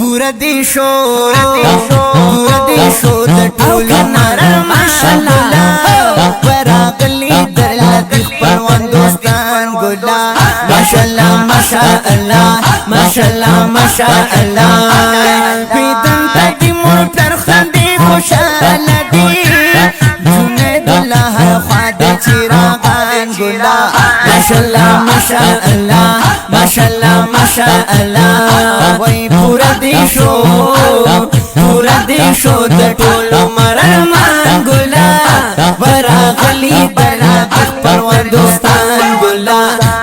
پورا دی شو د ټول ماشاءالله ورغلی دل د خپلوان دوستان ګلا ماشاءالله ماشاءالله ماشاءالله ماشاءالله پیدن تدی مور پر خندې خوشاله دی جنید الله هر خوا د چراغان ګلا ماشاءالله ماشاءالله ماشاءالله ماشاءالله وای پورا دی شو د ټول مرمان ګلا ورغلی دل د خپلوان دوستان ګلا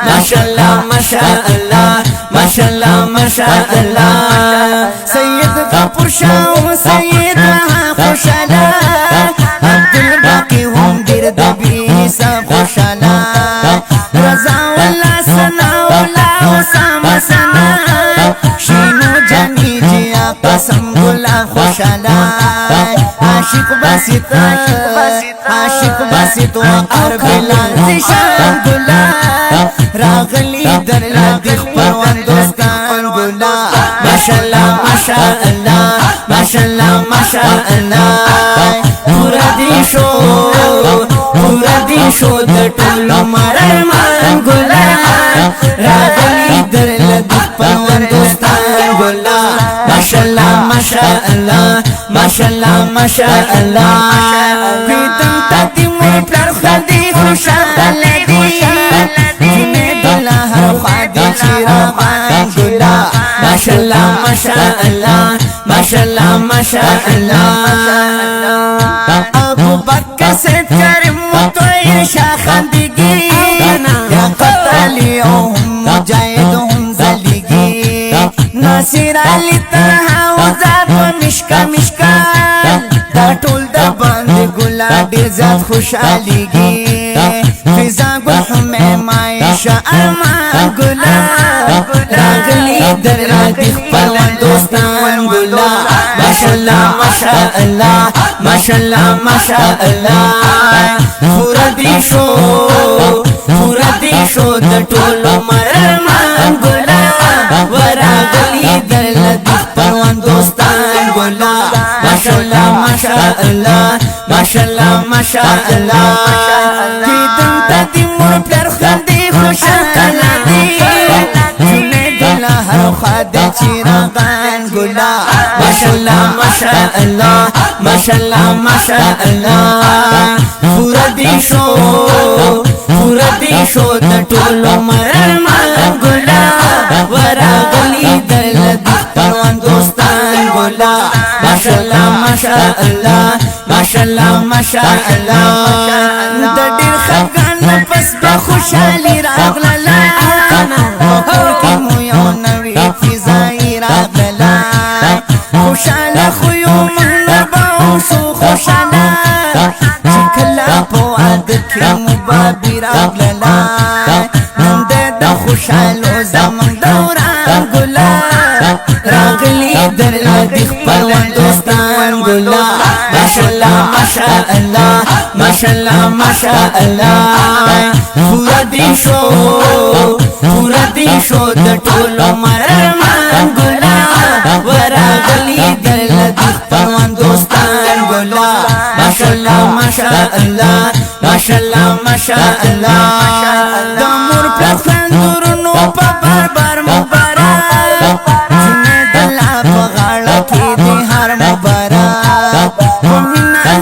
ماشاءالله ماشاءالله ماشاءالله ماشاءالله سید غفور شاه سید خوشاله عبدالباقی هم ډیر د بیسا خوشاله رضا والله ثنا والله اسامه ثنا شینو جانی جیا قسم ګلا خوشاله عاشق باسط وقر بلال زشان ګلا راغلی در لدی خپلوان دوستان ګلا ماشاءالله ماشاءالله ماشاءالله ماشاءالله پورا دی شو د ټول مرمان ګلا راغلی در لدی خپلوان دوستان ګلا ماشاءالله ماشاءالله ماشاءالله ماشاءالله پیدن تاتی مور پلار خدی خوشاله دی جنید الله هر خوا د چراغان ګلا ماشاءالله ماشاءالله ماشاءالله ماشاءالله ابو بکر سید کریم مطیع شاه خندگی یا قتلی هم مجاهد هم زلیگی ناصر علی طلحه وزاد و مشکال دا ټول د باندې ګلا ډیر زیات خوشحالیږي فضا ګل حمیم عایشه ارمان ګلا راغلی در د خپلوان دوستان ګلا ماشاءالله ماشاءالله ماشاءالله ماشاءالله پورا دی شو د ټول مرمان ګلا ورغلی در د خپلوان دوستان ګلا ماشاءالله ماشاءالله ماشاءالله ماشاءالله پیدن تدی مور پر خندې خوشاله دی جنید الله هر خوا د چراغان ګلا ماشاءالله ماشاءالله ماشاءالله ماشاءالله پورا دی شو د ټول مرمان ګلا ورغلی دل د خپلوان دوستان ګلا ماشاءالله ماشاءالله ماشاءالله ماشاءالله د ډیر خفګان پس به خوشالي راغله کور کې مو یو نوې فضای راغله خوشاله خو یو منبه شو خوشاله چې کله په واده کې مو بابي راغله نن د خوشالو زمون دوران ګلا راغلی در د خپلوان دوستان ګلا ماشاءالله ماشاءالله ماشاءالله ماشاءالله پورا دی شو د ټول مرمان ګلا ورغلی در د خپلوان دوستان ګلا ماشاءالله ماشاءالله ماشاءالله ماشاءالله د مور په خندورونو په بار مبارک جنید الله په غاړه کې دی هر مبارک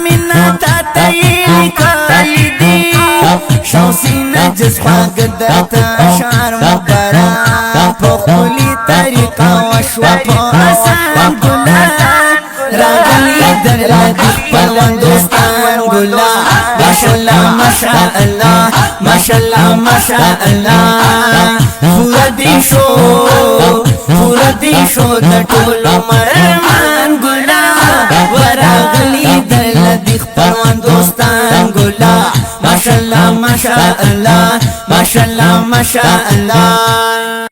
مینا تا تیلی کالی دی شوسی نجس خواگدت شعر مبارک په خپلی طریقه وشوا په آسان ګلا راغلی در د خپلوان دوستان ګلا ماشاءالله ماشاءالله ماشاءالله ماشاءالله پورا دی شو د ټول مرمان ګلا ورغلی در د خپلوان دوستان ګلا ماشاءالله ماشاءالله ماشاءالله ماشاءالله